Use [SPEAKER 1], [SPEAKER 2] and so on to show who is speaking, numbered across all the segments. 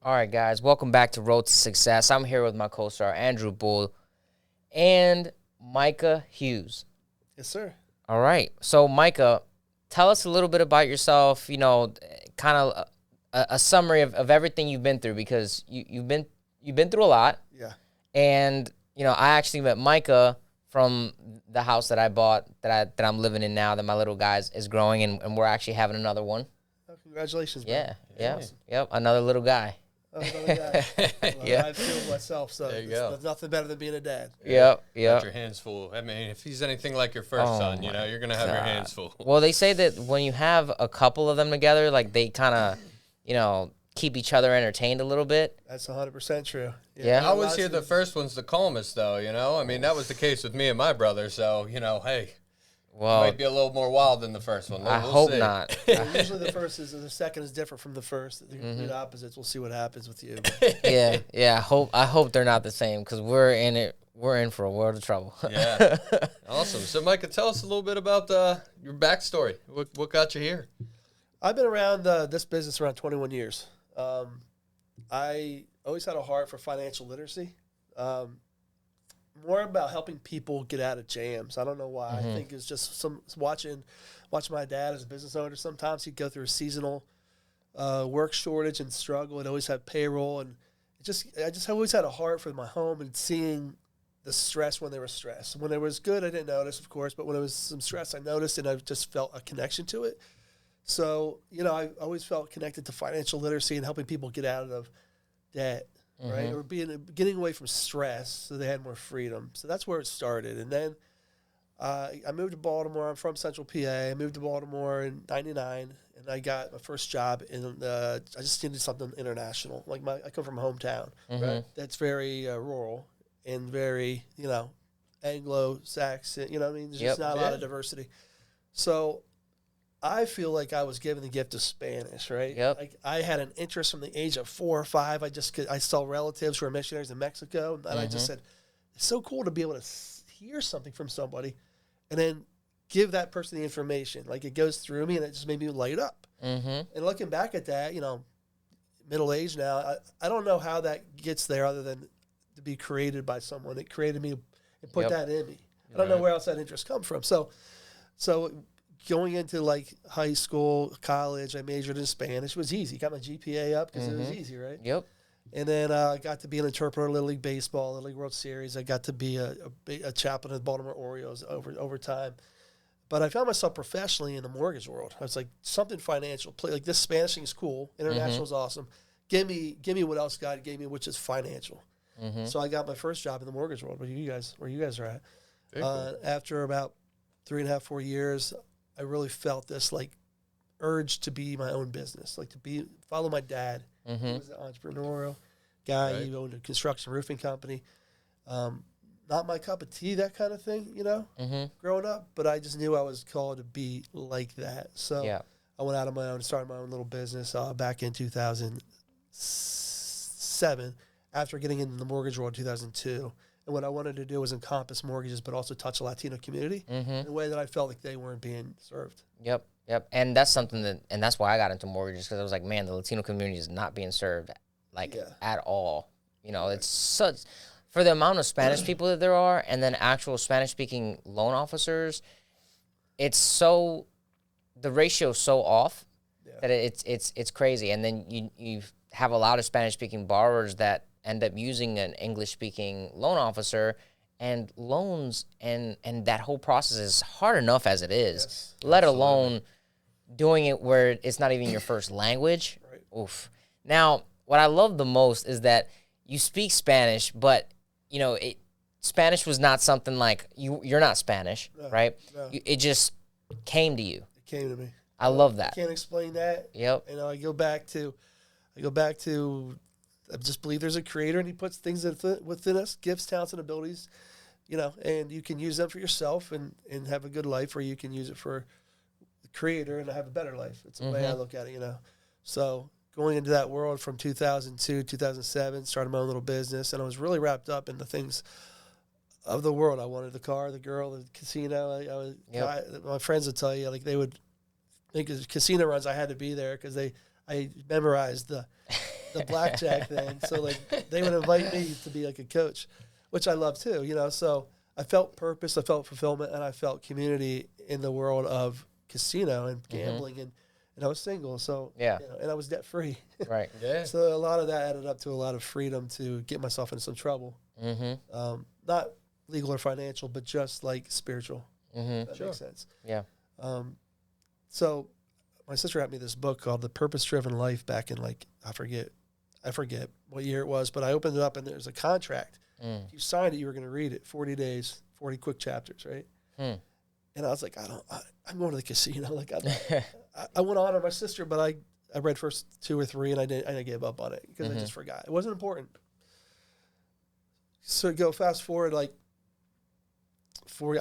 [SPEAKER 1] All right, guys, welcome back to Road to Success. I'm here with my co-star Andrew Bull and Micah Hughes.
[SPEAKER 2] Yes, sir.
[SPEAKER 1] All right, so Micah, tell us a little bit about yourself. Kind of a summary of everything you've been through, because you've been through a lot.
[SPEAKER 2] Yeah.
[SPEAKER 1] And I actually met Micah from the house that I bought that I'm living in now, that my little guy is growing, and we're actually having another one.
[SPEAKER 2] Oh, congratulations,
[SPEAKER 1] Yeah,
[SPEAKER 2] man.
[SPEAKER 1] yeah,
[SPEAKER 2] Awesome.
[SPEAKER 1] Yep, another little guy.
[SPEAKER 2] Oh, another guy. Well,
[SPEAKER 1] Yeah.
[SPEAKER 2] I feel myself, so
[SPEAKER 3] There you go.
[SPEAKER 2] there's nothing better than being a dad.
[SPEAKER 1] Yep.
[SPEAKER 3] Got your hands full. I mean, if he's anything like your first
[SPEAKER 1] Oh
[SPEAKER 3] son,
[SPEAKER 1] my
[SPEAKER 3] you're going to have your hands full.
[SPEAKER 1] Well, they say that when you have a couple of them together, like, they kind of, keep each other entertained a little bit.
[SPEAKER 2] That's 100% true.
[SPEAKER 1] Yeah.
[SPEAKER 3] I always hear the first one's the calmest, though, I mean, that was the case with me and my brother, so, hey,
[SPEAKER 1] Well,
[SPEAKER 3] might be a little more wild than the first one.
[SPEAKER 1] I
[SPEAKER 3] We'll
[SPEAKER 1] hope
[SPEAKER 3] see.
[SPEAKER 1] not.
[SPEAKER 2] Usually the second is different from the first. The complete opposites. We'll see what happens with you. But
[SPEAKER 1] Yeah. I hope they're not the same, because we're in for a world of trouble.
[SPEAKER 3] Yeah. Awesome. So, Micah, tell us a little bit about your backstory. What got you here?
[SPEAKER 2] I've been around this business around 21 years. I always had a heart for financial literacy. More about helping people get out of jams. I don't know why. I think it's just watching my dad as a business owner. Sometimes he'd go through a seasonal work shortage and struggle, and always had payroll, and I just always had a heart for my home and seeing the stress when they were stressed. When it was good, I didn't notice, of course, but when it was some stress, I noticed, and I just felt a connection to it. So, I always felt connected to financial literacy and helping people get out of debt, right? Or getting away from stress so they had more freedom. So that's where it started. And then I moved to Baltimore. I'm from Central PA. I moved to Baltimore in 99, and I got my first job I just needed something international. I come from a hometown, right? That's very rural and very, Anglo-Saxon, what I mean? There's just not a lot of diversity. So I feel like I was given the gift of Spanish, right?
[SPEAKER 1] Yep.
[SPEAKER 2] Like, I had an interest from the age of 4 or 5. I saw relatives who were missionaries in Mexico, and I just said, it's so cool to be able to hear something from somebody and then give that person the information. Like, it goes through me, and it just made me light up. And looking back at that, middle age now, I don't know how that gets there other than to be created by someone. It created me and put that in me. I don't know where else that interest comes from. So going into high school, college, I majored in Spanish. It was easy. Got my GPA up because it was easy, right?
[SPEAKER 1] Yep.
[SPEAKER 2] And then I got to be an interpreter in Little League Baseball, Little League World Series. I got to be a chaplain of the Baltimore Orioles over time. But I found myself professionally in the mortgage world. I was like, something financial. This Spanish thing is cool. International is awesome. Give me what else God gave me, which is financial. So I got my first job in the mortgage world, where you guys are at.
[SPEAKER 3] Cool.
[SPEAKER 2] After about 3.5, 4 years, I really felt this urge to be my own business, follow my dad. He was an entrepreneurial guy.
[SPEAKER 3] Right.
[SPEAKER 2] He owned a construction roofing company. Not my cup of tea, that kind of thing, growing up. But I just knew I was called to be like that. So
[SPEAKER 1] Yeah.
[SPEAKER 2] I went out on my own, started my own little business back in 2007 after getting into the mortgage world in 2002. And what I wanted to do was encompass mortgages, but also touch the Latino community in a way that I felt like they weren't being served.
[SPEAKER 1] Yep. And that's something and that's why I got into mortgages, because I was like, man, the Latino community is not being served at all. It's such, for the amount of Spanish people that there are, and then actual Spanish speaking loan officers, the ratio is so off that it's crazy. And then you have a lot of Spanish speaking borrowers that end up using an English speaking loan officer, and loans and that whole process is hard enough as it is, let alone doing it where it's not even your first language.
[SPEAKER 2] Right.
[SPEAKER 1] Oof. Now, what I love the most is that you speak Spanish, but Spanish was not something like you're not Spanish, right?
[SPEAKER 2] No.
[SPEAKER 1] It just came to you.
[SPEAKER 2] It came to me.
[SPEAKER 1] I love that.
[SPEAKER 2] I can't explain that.
[SPEAKER 1] Yep.
[SPEAKER 2] I go back to I just believe there's a creator, and he puts things within us, gifts, talents, and abilities, and you can use them for yourself and have a good life, or you can use it for the creator and have a better life. It's the way I look at it, So going into that world from 2002, 2007, started my own little business, and I was really wrapped up in the things of the world. I wanted the car, the girl, the casino. My friends would tell you, they would think as casino runs, I had to be there because I memorized the the blackjack thing. So like they would invite me to be like a coach, which I love too, you know. So I felt purpose, I felt fulfillment, and I felt community in the world of casino and gambling, and I was single, so you know, and I was debt free.
[SPEAKER 1] Right.
[SPEAKER 3] Yeah.
[SPEAKER 2] So a lot of that added up to a lot of freedom to get myself into some trouble. Not legal or financial, but just like spiritual. That makes sense.
[SPEAKER 1] Yeah.
[SPEAKER 2] So my sister got me this book called The Purpose Driven Life back in like, I forget what year it was, but I opened it up and there's a contract. If you signed it, you were going to read it. 40 days, 40 quick chapters, right? And I was like, I'm going to the casino. Like I want to honor my sister, but I read first 2 or 3 and I gave up on it because I just forgot. It wasn't important. So go fast forward like 4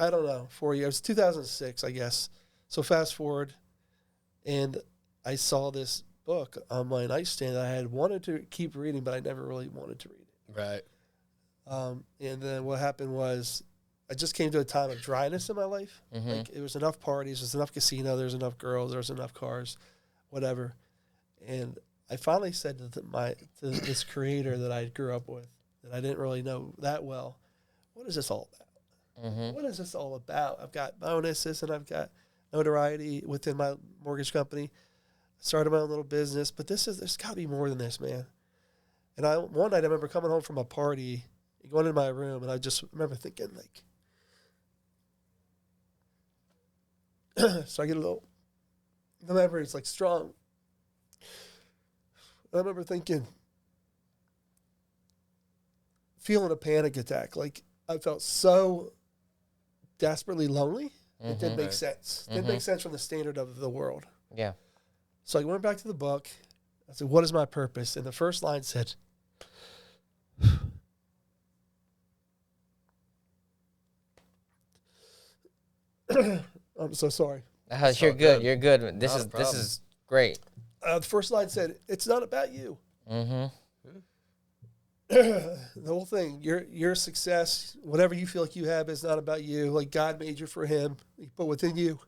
[SPEAKER 2] years, 2006, I guess. So fast forward, and I saw this book on my nightstand that I had wanted to keep reading, but I never really wanted to read it.
[SPEAKER 3] Right.
[SPEAKER 2] And then what happened was I just came to a time of dryness in my life. Like it was enough parties, there was enough casino, there was enough girls, there was enough cars, whatever. And I finally said to this creator that I grew up with, that I didn't really know that well, what is this all about? What is this all about? I've got bonuses and I've got notoriety within my mortgage company. I started my own little business, but there's got to be more than this, man. And one night I remember coming home from a party, going in my room, and I just remember thinking like, so I get a little, the memory is like strong. I remember thinking, feeling a panic attack. Like I felt so desperately lonely. It didn't make sense. It didn't make sense from the standard of the world.
[SPEAKER 1] Yeah.
[SPEAKER 2] So I went back to the book. I said, what is my purpose? And the first line said, I'm so sorry.
[SPEAKER 1] You're good. You're good. This is great.
[SPEAKER 2] The first line said, it's not about you. The whole thing, your success, whatever you feel like you have, is not about you. Like God made you for Him. He put within you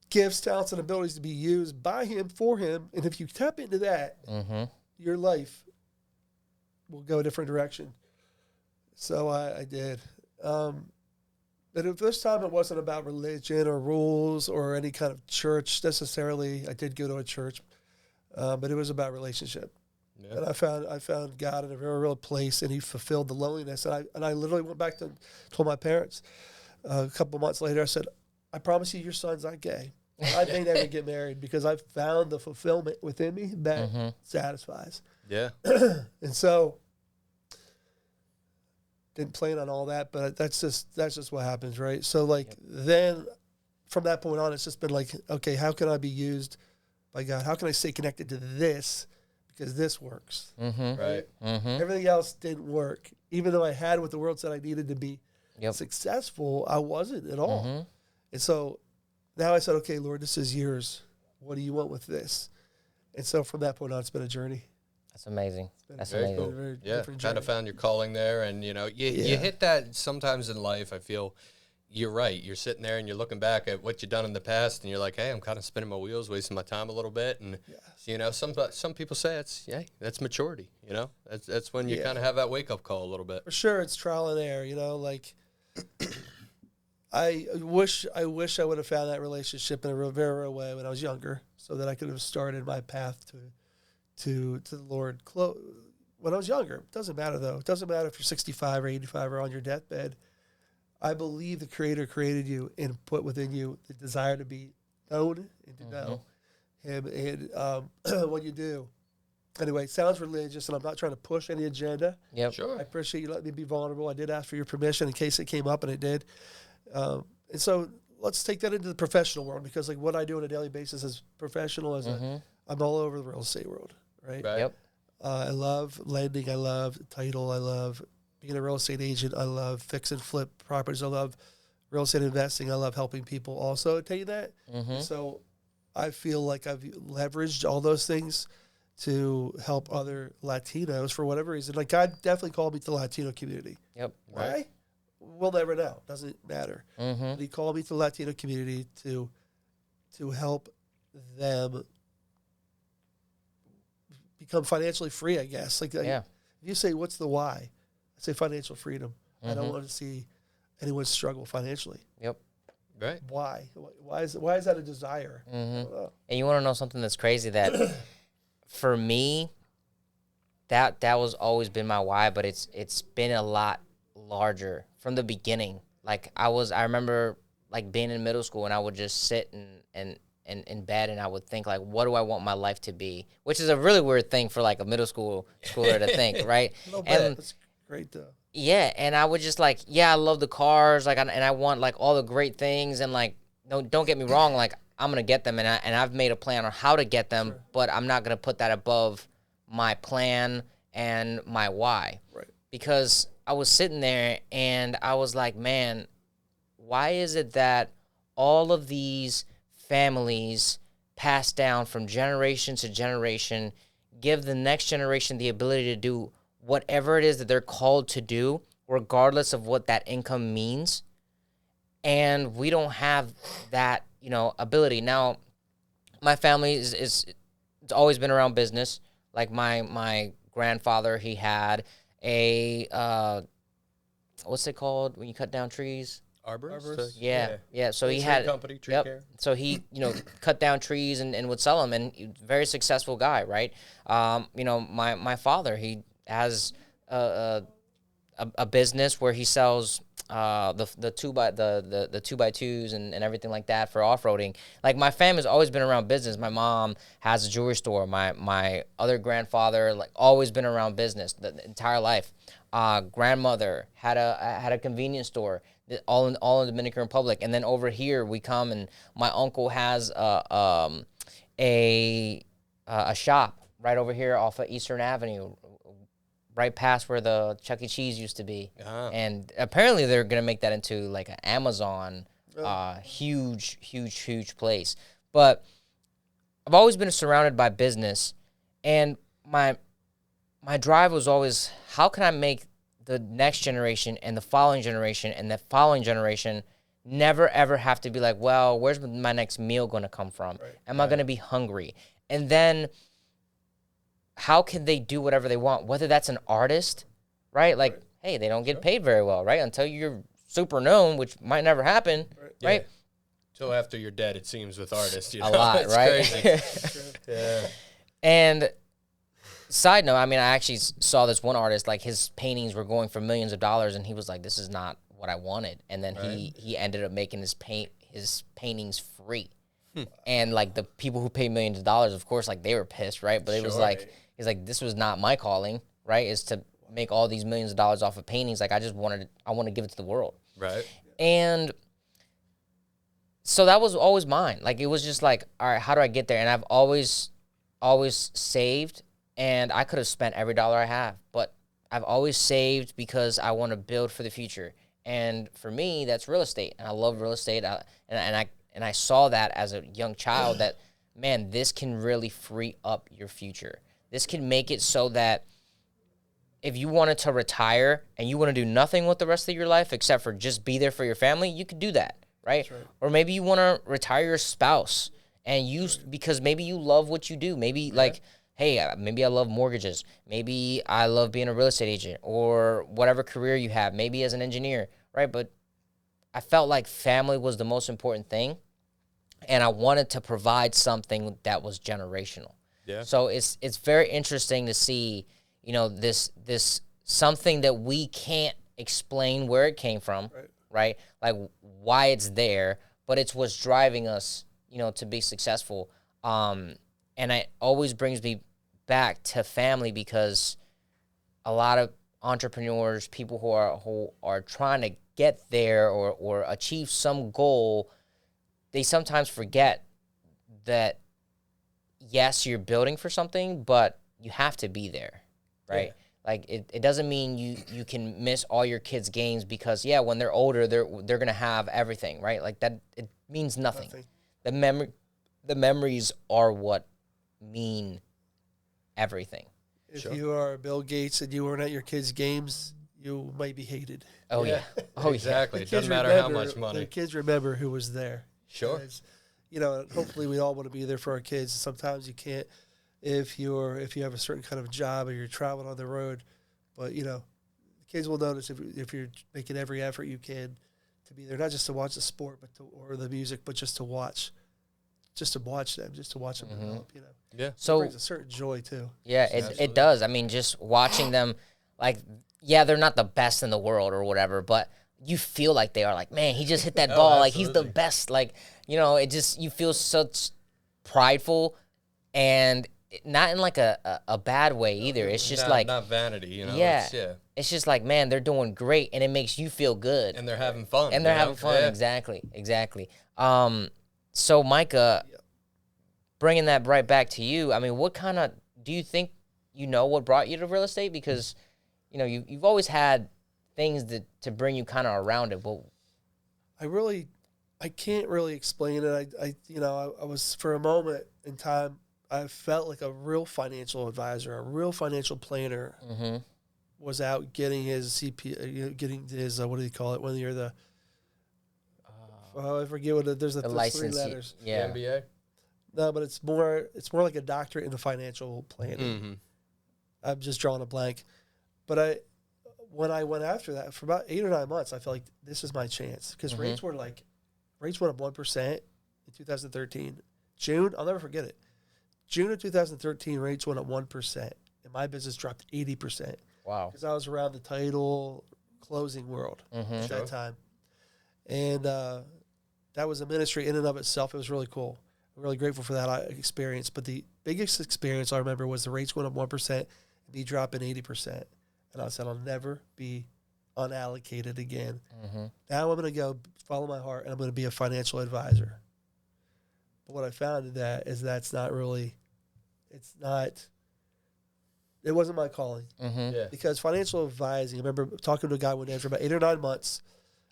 [SPEAKER 2] gifts, talents, and abilities to be used by Him, for Him. And if you tap into that, your life will go a different direction. So I did. But at this time, it wasn't about religion or rules or any kind of church necessarily. I did go to a church, but it was about relationship. Yeah. And I found God in a very real place, and He fulfilled the loneliness. And I literally went back to told my parents a couple months later. I said, I promise you, your son's not gay. I may never get married because I found the fulfillment within me that satisfies.
[SPEAKER 3] Yeah.
[SPEAKER 2] And so didn't plan on all that, but that's just what happens, right? So like then from that point on, it's just been like, okay, how can I be used by God? How can I stay connected to this? Because this works.
[SPEAKER 3] Right.
[SPEAKER 2] Everything else didn't work. Even though I had what the world said I needed to be successful, I wasn't at all. And so now I said, okay, Lord, this is yours. What do you want with this? And so from that point on, it's been a journey.
[SPEAKER 1] That's amazing. That's
[SPEAKER 3] very
[SPEAKER 1] amazing.
[SPEAKER 3] cool. Yeah, kind of found your calling there. And, you know, you hit that sometimes in life. I feel you're right. You're sitting there and you're looking back at what you've done in the past, and you're like, hey, I'm kind of spinning my wheels, wasting my time a little bit. And, you know, some people say that's maturity, you know. That's when you kind of have that wake-up call a little bit.
[SPEAKER 2] For sure, it's trial and error, you know, like I wish I would have found that relationship in a very real way when I was younger, so that I could have started my path to the Lord when I was younger. It doesn't matter, though. It doesn't matter if you're 65 or 85 or on your deathbed. I believe the Creator created you and put within you the desire to be known and to know Him and what you do. Anyway, it sounds religious, and I'm not trying to push any agenda.
[SPEAKER 1] Yep.
[SPEAKER 3] Sure.
[SPEAKER 2] I appreciate you letting me be vulnerable. I did ask for your permission in case it came up, and it did. And so let's take that into the professional world, because like what I do on a daily basis is professional. I'm all over the real estate world, right?
[SPEAKER 1] Yep.
[SPEAKER 2] I love lending. I love title. I love being a real estate agent. I love fix and flip properties. I love real estate investing. I love helping people also attain that. So I feel like I've leveraged all those things to help other Latinos for whatever reason. Like God definitely called me to the Latino community.
[SPEAKER 1] Yep.
[SPEAKER 2] Why? We'll never know. Doesn't matter. But He called me to the Latino community to help them become financially free, I guess. Like,
[SPEAKER 1] Yeah.
[SPEAKER 2] if you say, what's the why? I say financial freedom. I don't
[SPEAKER 1] Mhm.
[SPEAKER 2] want to see anyone struggle financially.
[SPEAKER 1] Yep.
[SPEAKER 3] Right.
[SPEAKER 2] Why? Why is that a desire? I
[SPEAKER 1] Mhm.
[SPEAKER 2] don't know.
[SPEAKER 1] And you want to know something that's crazy? That for me, that was always been my why, but it's been a lot larger from the beginning. Like I remember like being in middle school and I would just sit and in bed and I would think like, what do I want my life to be? Which is a really weird thing for like a middle schooler to think, right?
[SPEAKER 2] A little
[SPEAKER 1] And
[SPEAKER 2] bit. That's great, though.
[SPEAKER 1] yeah, and I would just like, yeah, I love the cars, like, and I want like all the great things, and like, no, don't get me wrong, like I'm gonna get them, and I've made a plan on how to get them,
[SPEAKER 2] Sure.
[SPEAKER 1] but I'm not gonna put that above my plan and my why,
[SPEAKER 2] Right.
[SPEAKER 1] because I was sitting there and I was like, man, why is it that all of these families passed down from generation to generation give the next generation the ability to do whatever it is that they're called to do, regardless of what that income means. And we don't have that, ability. Now, my family is it's always been around business. Like my grandfather, he had a what's it called when you cut down trees?
[SPEAKER 3] Arborist?
[SPEAKER 2] Arborist?
[SPEAKER 1] Yeah. So he
[SPEAKER 3] Tree
[SPEAKER 1] had
[SPEAKER 3] company, tree
[SPEAKER 1] yep.
[SPEAKER 3] care.
[SPEAKER 1] So he, cut down trees and would sell them, and very successful guy, right? My father, he has a business where he sells the 2x2s and everything like that for off-roading. Like, my family's always been around business. My mom has a jewelry store. My other grandfather, like, always been around business the entire life. Grandmother had a convenience store, all in Dominican Republic. And then over here we come, and my uncle has a shop right over here off of Eastern Avenue, right past where the Chuck E. Cheese used to be.
[SPEAKER 3] Ah.
[SPEAKER 1] And apparently they're going to make that into like an Amazon,
[SPEAKER 2] Oh.
[SPEAKER 1] huge place. But I've always been surrounded by business, and my drive was always, how can I make the next generation and the following generation and the following generation never ever have to be like, well, where's my next meal going to come from?
[SPEAKER 2] Right.
[SPEAKER 1] Am I going to be hungry? And then how can they do whatever they want, whether that's an artist, right? Like,
[SPEAKER 2] Right.
[SPEAKER 1] hey, they don't get paid very well, right? Until you're super known, which might never happen, right?
[SPEAKER 3] Till after you're dead, it seems, with artists.
[SPEAKER 1] A lot,
[SPEAKER 3] It's
[SPEAKER 1] right?
[SPEAKER 3] crazy. Yeah.
[SPEAKER 1] And side note, I mean, I actually saw this one artist, like, his paintings were going for millions of dollars, and he was like, this is not what I wanted. And then he ended up making his paintings free. And like, the people who pay millions of dollars, of course, like, they were pissed, right? But it was like, he's like, this was not my calling, right? Is to make all these millions of dollars off of paintings. Like, I want to give it to the world.
[SPEAKER 3] Right.
[SPEAKER 1] And so that was always mine. Like, it was just like, all right, how do I get there? And I've always saved, and I could have spent every dollar I have, but I've always saved because I want to build for the future. And for me, that's real estate, and I love real estate. And I saw that as a young child, that, man, this can really free up your future. This can make it so that if you wanted to retire and you want to do nothing with the rest of your life except for just be there for your family, you could do that, right? Or maybe you want to retire your spouse, and because maybe you love what you do. Maybe like, hey, maybe I love mortgages. Maybe I love being a real estate agent, or whatever career you have, maybe as an engineer, right? But I felt like family was the most important thing, and I wanted to provide something that was generational.
[SPEAKER 3] Yeah.
[SPEAKER 1] So it's very interesting to see, this something that we can't explain where it came from, right? Like, why it's there, but it's what's driving us, to be successful. And it always brings me back to family, because a lot of entrepreneurs, people who are trying to get there or achieve some goal, they sometimes forget that, yes, you're building for something, but you have to be there, right? Yeah. Like, it doesn't mean you can miss all your kids' games because, when they're older, they're going to have everything, right? Like, that, it means nothing. The memories are what mean everything.
[SPEAKER 2] If you are Bill Gates and you weren't at your kids' games, you might be hated.
[SPEAKER 1] Oh, yeah. Oh,
[SPEAKER 3] exactly. It doesn't matter how much money.
[SPEAKER 2] The kids remember who was there.
[SPEAKER 3] Sure.
[SPEAKER 2] Hopefully we all want to be there for our kids. Sometimes you can't if you have a certain kind of job or you're traveling on the road. But kids will notice if you're making every effort you can to be there, not just to watch the sport, or the music, but just to watch them, develop.
[SPEAKER 3] Yeah.
[SPEAKER 2] So it brings a certain joy too.
[SPEAKER 1] Yeah, it does. I mean, just watching them, like, yeah, they're not the best in the world or whatever, but you feel like they are. Like, man, he just hit that ball. Like, he's the best. Like, it just, you feel such prideful, and not in like a bad way either. It's just
[SPEAKER 3] not vanity,
[SPEAKER 1] Yeah, it's just like, man, they're doing great, and it makes you feel good,
[SPEAKER 3] and they're having fun,
[SPEAKER 1] Yeah. Exactly. So Micah, bringing that right back to you. I mean, what kind of do you think what brought you to real estate? Because you've always had things to bring you kind of around it. But
[SPEAKER 2] I can't really explain it. I was, for a moment in time, I felt like a real financial advisor, a real financial planner was out getting his CP, getting his, what do you call it when you're the, I forget what there's the
[SPEAKER 1] license,
[SPEAKER 2] 3 letters.
[SPEAKER 1] Yeah.
[SPEAKER 3] The MBA?
[SPEAKER 2] No, but it's more like a doctorate in the financial planning.
[SPEAKER 3] Mm-hmm.
[SPEAKER 2] I'm just drawing a blank. But when I went after that, for about 8 or 9 months, I felt like this is my chance. Because rates went up 1% in 2013. June, I'll never forget it. June of 2013, rates went up 1%. And my business dropped 80%.
[SPEAKER 1] Wow.
[SPEAKER 2] Because I was around the title closing world at that time. And that was a ministry in and of itself. It was really cool. I'm really grateful for that experience. But the biggest experience I remember was the rates going up 1% and me dropping 80%. And I said, I'll never be unallocated again. Now I'm going to go follow my heart, and I'm going to be a financial advisor. But what I found in that is that's not really, it wasn't my calling.
[SPEAKER 3] Yeah.
[SPEAKER 2] Because financial advising, I remember talking to a guy one day for about 8 or 9 months.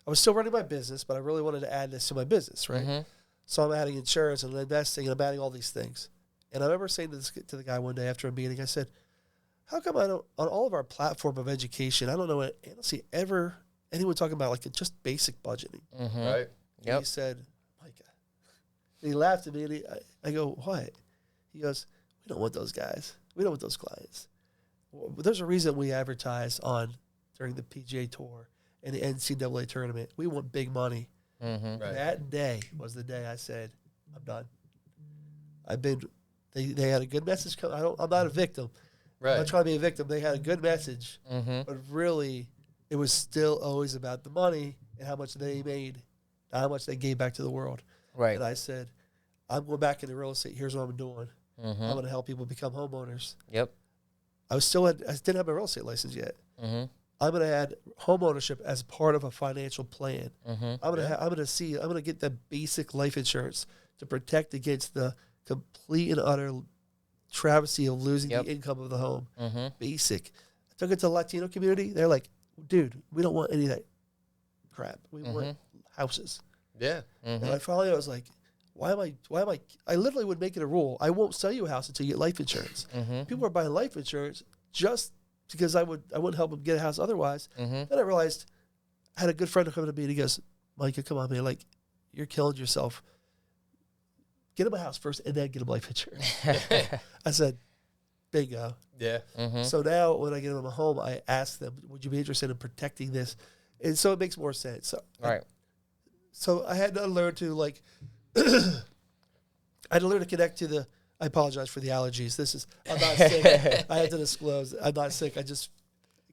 [SPEAKER 2] I was still running my business, but I really wanted to add this to my business, right? So I'm adding insurance and investing, and I'm adding all these things. And I remember saying to the guy one day after a meeting, I said, how come I don't, on all of our platform of education, I don't see ever anyone talking about like just basic budgeting.
[SPEAKER 3] Right.
[SPEAKER 2] Yep. He said, Micah. And he laughed at me, and I go, what? He goes, we don't want those guys. We don't want those clients. Well, there's a reason we advertise during the PGA Tour and the NCAA tournament. We want big money.
[SPEAKER 3] Right.
[SPEAKER 2] That day was the day I said, I'm done. They had a good message come. I'm not a victim.
[SPEAKER 3] Right.
[SPEAKER 2] I'm not trying to be a victim. They had a good message, but really, it was still always about the money and how much they made, how much they gave back to the world.
[SPEAKER 1] Right.
[SPEAKER 2] And I said, I'm going back into real estate. Here's what I'm doing. I'm going to help people become homeowners.
[SPEAKER 1] Yep.
[SPEAKER 2] I didn't have my real estate license yet. I'm going to add home ownership as part of a financial plan. I'm going to get the basic life insurance to protect against the complete and utter travesty of losing the income of the home. Basic. I took it to the Latino community. They're like, dude, we don't want any of that crap. We want houses.
[SPEAKER 3] Yeah.
[SPEAKER 2] And I was like, why am I literally would make it a rule. I won't sell you a house until you get life insurance. People are buying life insurance just because I wouldn't help them get a house otherwise. Then I realized I had a good friend come to me and he goes, Micah, come on, man, like you're killing yourself. Get him a house first and then get him life insurance. I said, bingo.
[SPEAKER 3] Yeah.
[SPEAKER 2] So now when I get them a home, I ask them, would you be interested in protecting this? And so it makes more sense. So, so I had to learn to connect to the, I apologize for the allergies. I'm not sick. I had to disclose, I'm not sick. I just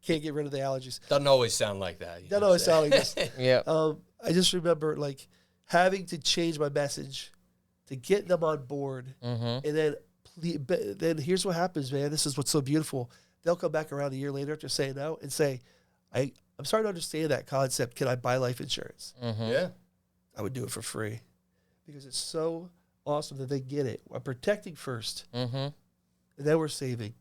[SPEAKER 2] can't get rid of the allergies.
[SPEAKER 3] Doesn't always sound like that.
[SPEAKER 2] Doesn't always sound like this.
[SPEAKER 1] Yeah.
[SPEAKER 2] I just remember having to change my message to get them on board. And then here's what happens, man. This is what's so beautiful. They'll come back around a year later after saying no and say, I'm starting to understand that concept. Can I buy life insurance?
[SPEAKER 3] Yeah.
[SPEAKER 2] I would do it for free because it's so awesome that they get it. We're protecting first, and then we're saving.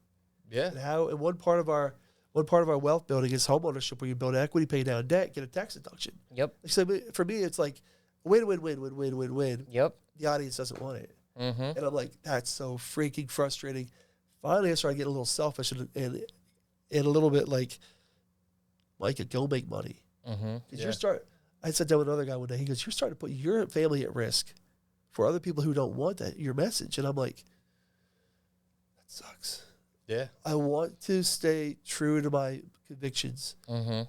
[SPEAKER 3] Yeah.
[SPEAKER 2] And one part of our wealth building is home ownership, where you build equity, pay down debt, get a tax deduction.
[SPEAKER 1] Yep.
[SPEAKER 2] So for me, it's like win.
[SPEAKER 1] Yep.
[SPEAKER 2] The audience doesn't want it, and I'm like, that's so freaking frustrating. Finally, I started getting a little selfish and a little bit like, Micah, go make money. I sat down with another guy one day. He goes, you're starting to put your family at risk for other people who don't want your message. And I'm like, sucks.
[SPEAKER 3] Yeah.
[SPEAKER 2] I want to stay true to my convictions.
[SPEAKER 1] Mm-hmm.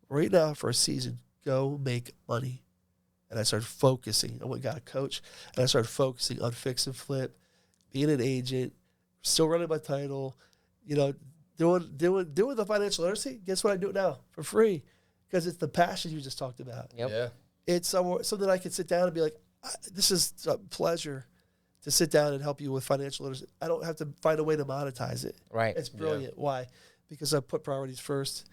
[SPEAKER 2] Right now for a season, go make money. And I started focusing. I went and got a coach, and I started focusing on fix and flip, being an agent, still running my title, you know, doing the financial literacy. Guess what I do now for free? Because it's the passion you just talked about.
[SPEAKER 1] Yep.
[SPEAKER 3] Yeah.
[SPEAKER 2] It's something I can sit down and be like, this is a pleasure to sit down and help you with financial literacy. I don't have to find a way to monetize it.
[SPEAKER 1] Right.
[SPEAKER 2] It's brilliant. Yeah. Why? Because I put priorities first,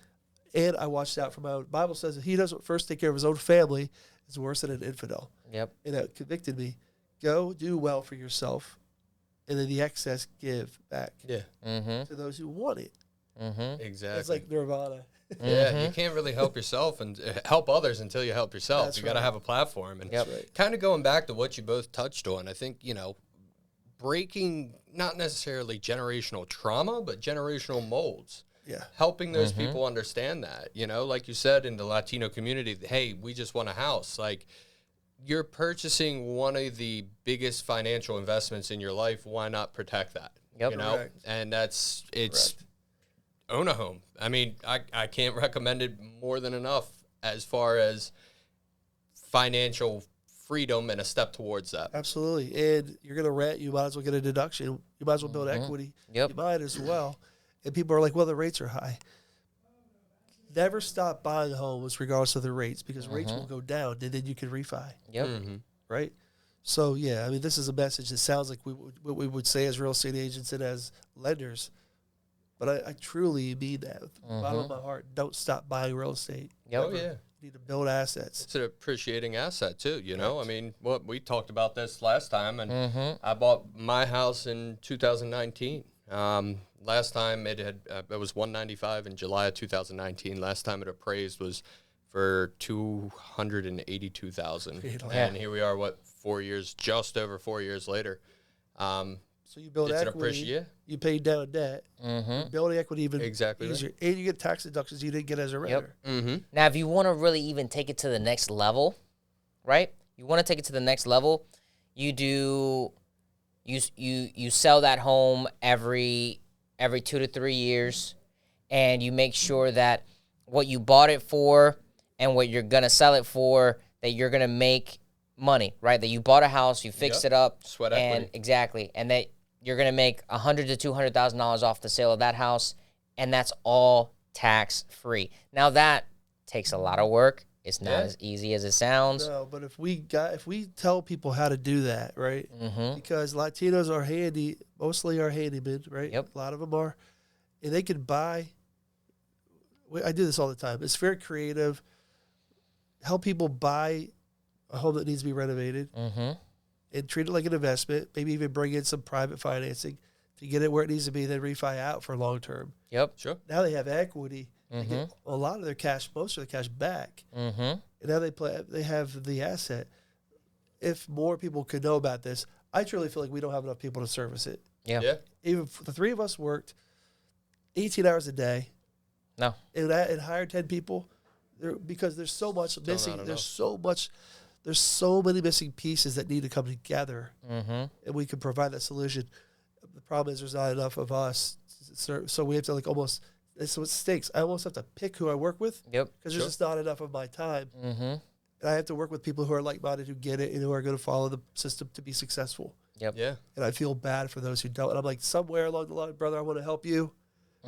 [SPEAKER 2] and I watched out for my own. Bible says that he doesn't first take care of his own family is worse than an infidel.
[SPEAKER 1] Yep.
[SPEAKER 2] And that convicted me. Go do well for yourself, and then the excess give back
[SPEAKER 1] Mm-hmm.
[SPEAKER 2] to those who want it.
[SPEAKER 1] Mm-hmm.
[SPEAKER 3] Exactly.
[SPEAKER 2] It's like Nirvana.
[SPEAKER 3] Yeah, you can't really help yourself and help others until you help yourself.
[SPEAKER 2] That's
[SPEAKER 3] You got to
[SPEAKER 2] right.
[SPEAKER 3] have a platform. And
[SPEAKER 1] Yep.
[SPEAKER 2] Right.
[SPEAKER 3] kind of going back to what you both touched on, I think, you know, breaking not necessarily generational trauma, but generational molds.
[SPEAKER 2] Yeah.
[SPEAKER 3] Helping those people understand that, you know, like you said in the Latino community, hey, we just want a house. Like, you're purchasing one of the biggest financial investments in your life. Why not protect that?
[SPEAKER 1] Yep.
[SPEAKER 3] You know,
[SPEAKER 2] Correct.
[SPEAKER 3] and it's
[SPEAKER 2] Correct.
[SPEAKER 3] own a home. I mean, I can't recommend it more than enough as far as financial freedom and a step towards that.
[SPEAKER 2] Absolutely. And you're going to rent, you might as well get a deduction. You might as well build equity.
[SPEAKER 1] Yep.
[SPEAKER 2] You might as well. And people are like, well, the rates are high. Never stop buying homes regardless of the rates, because rates will go down, and then you can refi,
[SPEAKER 1] Yep.
[SPEAKER 2] right? So, yeah, I mean, this is a message that sounds like what we would say as real estate agents and as lenders. But I truly mean that with the bottom of my heart. Don't stop buying real estate.
[SPEAKER 1] Yep.
[SPEAKER 3] Oh, yeah.
[SPEAKER 2] You need to build assets.
[SPEAKER 3] It's an appreciating asset, too, you know? I mean, what we talked about this last time, and
[SPEAKER 1] Mm-hmm.
[SPEAKER 3] I bought my house in 2019. Last time it was $195 in July of 2019. Last time it appraised was for $282,000,
[SPEAKER 2] Yeah.
[SPEAKER 3] and here we are. Just over 4 years later.
[SPEAKER 2] So you build
[SPEAKER 3] It's an
[SPEAKER 2] equity. You pay down debt.
[SPEAKER 1] Mm-hmm.
[SPEAKER 2] Building equity even
[SPEAKER 3] Exactly right.
[SPEAKER 2] easier. And you get tax deductions you didn't get as a renter.
[SPEAKER 3] Mm-hmm.
[SPEAKER 1] Now, if you want to really even take it to the next level, right? You want to take it to the next level. You sell that home every 2 to 3 years, and you make sure that what you bought it for and what you're gonna sell it for, that you're gonna make money, right? That you bought a house, you fixed it up,
[SPEAKER 3] Sweat
[SPEAKER 1] and
[SPEAKER 3] equity.
[SPEAKER 1] exactly, and that you're gonna make $100,000 to $200,000 off the sale of that house, and that's all tax free. Now that takes a lot of work. It's not as easy as it sounds.
[SPEAKER 2] No, but if we tell people how to do that, right?
[SPEAKER 1] Mm-hmm.
[SPEAKER 2] Because Latinos are handy, mostly are handymen, right?
[SPEAKER 1] Yep.
[SPEAKER 2] A lot of them are, and they can buy. I do this all the time. It's very creative. Help people buy a home that needs to be renovated
[SPEAKER 1] Mm-hmm.
[SPEAKER 2] and treat it like an investment. Maybe even bring in some private financing to get it where it needs to be, then refi out for long term.
[SPEAKER 1] Yep.
[SPEAKER 3] Sure.
[SPEAKER 2] Now they have equity. They
[SPEAKER 1] Mm-hmm.
[SPEAKER 2] get a lot of their cash, most of their cash back.
[SPEAKER 1] Mm-hmm.
[SPEAKER 2] And now they have the asset. If more people could know about this, I truly feel like we don't have enough people to service it.
[SPEAKER 1] Yeah.
[SPEAKER 3] Yeah.
[SPEAKER 2] Even if the three of us worked 18 hours a day
[SPEAKER 1] No.
[SPEAKER 2] and hired 10 people, because there's so much missing.
[SPEAKER 3] not
[SPEAKER 2] There's
[SPEAKER 3] enough.
[SPEAKER 2] there's so many missing pieces that need to come together,
[SPEAKER 1] Mm-hmm.
[SPEAKER 2] and we can provide that solution. The problem is there's not enough of us, so we have to almost. So it stinks. I almost have to pick who I work with
[SPEAKER 1] Yep.
[SPEAKER 2] because there's just not enough of my time.
[SPEAKER 1] Mm-hmm.
[SPEAKER 2] And I have to work with people who are like-minded, who get it, and who are going to follow the system to be successful.
[SPEAKER 1] Yep.
[SPEAKER 3] Yeah.
[SPEAKER 2] And I feel bad for those who don't. And I'm like, somewhere along the line, brother, I want to help you.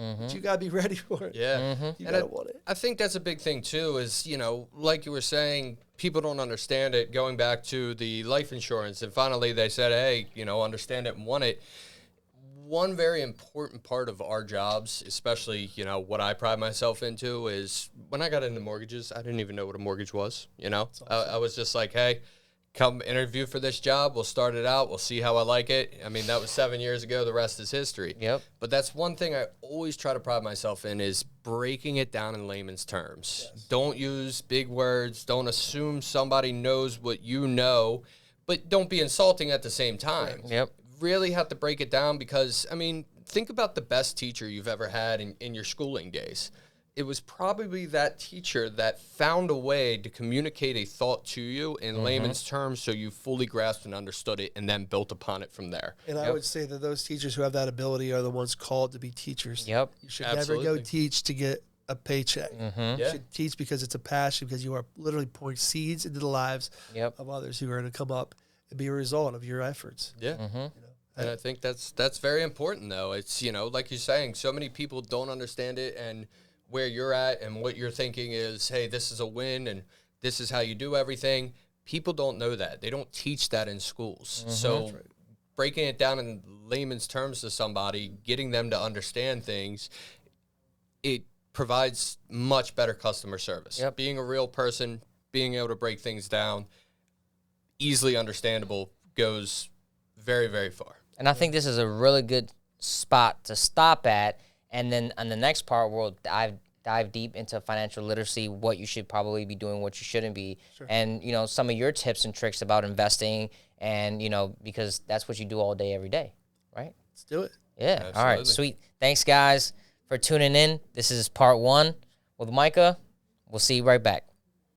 [SPEAKER 1] Mm-hmm.
[SPEAKER 2] But you got to be ready for it.
[SPEAKER 3] Yeah.
[SPEAKER 1] Mm-hmm.
[SPEAKER 2] You
[SPEAKER 3] And
[SPEAKER 2] got to want it.
[SPEAKER 3] I think that's a big thing too, is, you know, like you were saying, people don't understand it, going back to the life insurance. And finally they said, hey, you know, understand it and want it. One very important part of our jobs, especially, you know, what I pride myself into, is when I got into mortgages, I didn't even know what a mortgage was. You know, I was just like, hey, come interview for this job. We'll start it out. We'll see how I like it. I mean, that was 7 years ago. The rest is history.
[SPEAKER 1] Yep.
[SPEAKER 3] But that's one thing I always try to pride myself in, is breaking it down in layman's terms. Yes. Don't use big words. Don't assume somebody knows what you know, but don't be insulting at the same time.
[SPEAKER 1] Yep.
[SPEAKER 3] Really have to break it down, because, I mean, think about the best teacher you've ever had in your schooling days. it was probably that teacher that found a way to communicate a thought to you in layman's terms so you fully grasped and understood it and then built upon it from there.
[SPEAKER 2] And I would say that those teachers who have that ability are the ones called to be teachers.
[SPEAKER 1] Yep.
[SPEAKER 2] You should never go teach to get a paycheck. You should teach because it's a passion, because you are literally pouring seeds into the lives of others who are going to come up and be a result of your efforts.
[SPEAKER 3] Yeah. You know? And I think that's very important, though. It's, you know, like you're saying, so many people don't understand it, and where you're at and what you're thinking is, hey, this is a win and this is how you do everything. People don't know that. They don't teach that in schools. So breaking it down in layman's terms to somebody, getting them to understand things, it provides much better customer service. Being a real person, being able to break things down, easily understandable, goes very, very far.
[SPEAKER 1] And I think this is a really good spot to stop at. And then on the next part, we'll dive deep into financial literacy, what you should probably be doing, what you shouldn't be, and, you know, some of your tips and tricks about investing, and, you know, because that's what you do all day, every day, right?
[SPEAKER 2] Let's do it.
[SPEAKER 1] Yeah.
[SPEAKER 3] Absolutely.
[SPEAKER 1] All right. Sweet. Thanks, guys, for tuning in. This is part 1 with Micah. We'll see you right back.